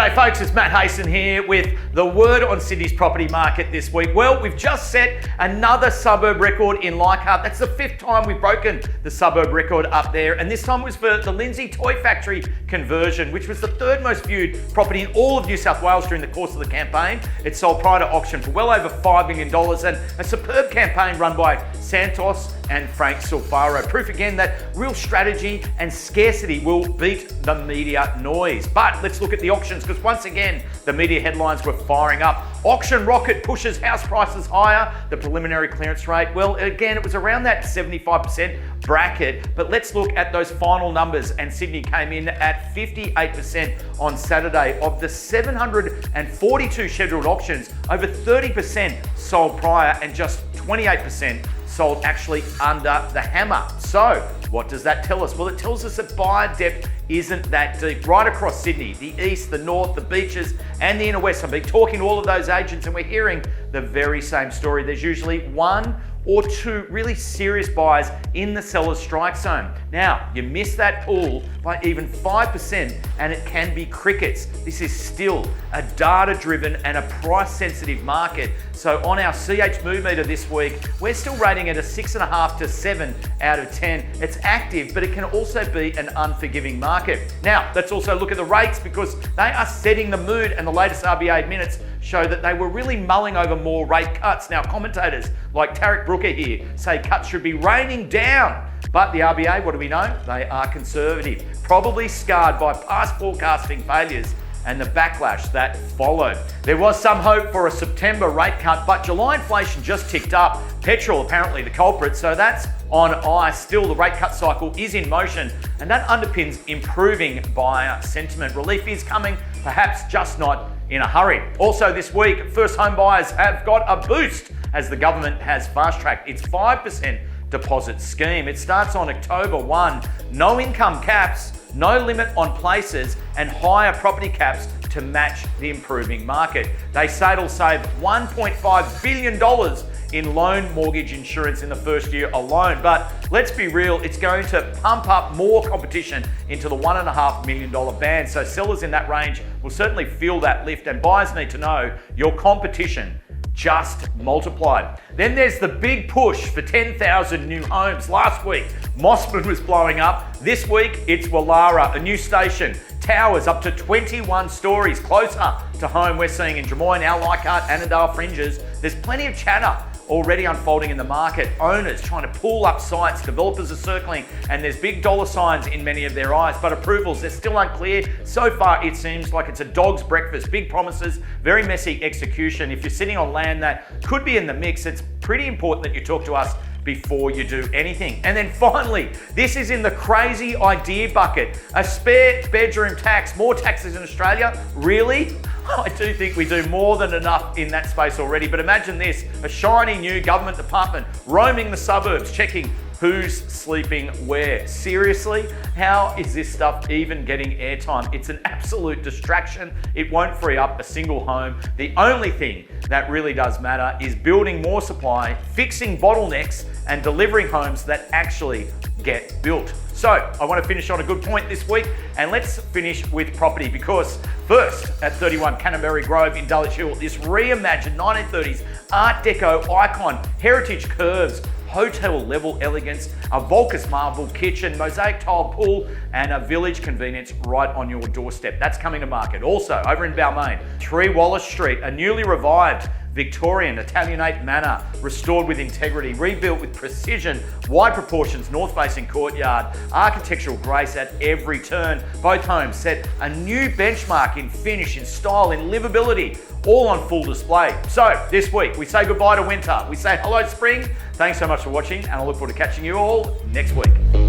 G'day folks, it's Matt Hayson here with the word on Sydney's property market this week. Well, we've just set another suburb record in Leichhardt. That's the 5th time we've broken the suburb record up there, and this time was for the Lindsay Toy Factory conversion, which was the 3rd most viewed property in all of New South Wales during the course of the campaign. It sold prior to auction for well over $5 million, and a superb campaign run by Santos and Frank Silfaro. Proof again that real strategy and scarcity will beat the media noise. But let's look at the auctions, because once again, the media headlines were firing up. Auction rocket pushes house prices higher. The preliminary clearance rate, well, again, it was around that 75% bracket. But let's look at those final numbers. And Sydney came in at 58% on Saturday. Of the 742 scheduled auctions, over 30% sold prior and just 28% sold actually under the hammer. So what does that tell us? Well, it tells us that buyer depth isn't that deep. Right across Sydney, the east, the north, the beaches, and the inner west. I've been talking to all of those agents and we're hearing the very same story. There's usually 1 or 2 really serious buyers in the seller's strike zone. Now, you miss that pool by even 5% and it can be crickets. This is still a data-driven and a price-sensitive market. So on our CH Mood Meter this week, we're still rating it a 6.5 to 7 out of 10. It's active, but it can also be an unforgiving market. Now, let's also look at the rates, because they are setting the mood, and the latest RBA minutes show that they were really mulling over more rate cuts. Now, commentators like Tarek Brooker here say cuts should be raining down. But the RBA, what do we know? They are conservative, probably scarred by past forecasting failures and the backlash that followed. There was some hope for a September rate cut, but July inflation just ticked up. Petrol apparently the culprit, so that's on ice. Still, the rate cut cycle is in motion, and that underpins improving buyer sentiment. Relief is coming, perhaps just not in a hurry. Also this week, first home buyers have got a boost as the government has fast-tracked its 5% deposit scheme. It starts on October 1. No income caps, no limit on places, and higher property caps to match the improving market. They say it'll save $1.5 billion in loan mortgage insurance in the first year alone. But let's be real, it's going to pump up more competition into the $1.5 million band. So sellers in that range will certainly feel that lift, and buyers need to know your competition just multiplied. Then there's the big push for 10,000 new homes. Last week, Mossman was blowing up. This week, it's Wallara, a new station. Towers up to 21 stories closer to home we're seeing in Drummoyne, our Leichhardt, Annandale fringes. There's plenty of chatter already unfolding in the market. Owners trying to pull up sites, developers are circling, and there's big dollar signs in many of their eyes, but approvals, they're still unclear. So far, it seems like it's a dog's breakfast. Big promises, very messy execution. If you're sitting on land that could be in the mix, it's pretty important that you talk to us before you do anything. And then finally, this is in the crazy idea bucket. A spare bedroom tax, more taxes in Australia? Really? I do think we do more than enough in that space already, but imagine this, a shiny new government department roaming the suburbs, checking who's sleeping where. Seriously, how is this stuff even getting airtime? It's an absolute distraction. It won't free up a single home. The only thing that really does matter is building more supply, fixing bottlenecks, and delivering homes that actually get built. So I want to finish on a good point this week, and let's finish with property, because first at 31 Canterbury Grove in Dulwich Hill, this reimagined 1930s Art Deco icon, heritage curves, hotel level elegance, a Volcus marble kitchen, mosaic tile pool, and a village convenience right on your doorstep. That's coming to market. Also over in Balmain, 3 Wallace Street, a newly revived Victorian Italianate manor, restored with integrity, rebuilt with precision, wide proportions, north-facing courtyard, architectural grace at every turn. Both homes set a new benchmark in finish, in style, in livability, all on full display. So this week, we say goodbye to winter. We say hello to spring. Thanks so much for watching, and I look forward to catching you all next week.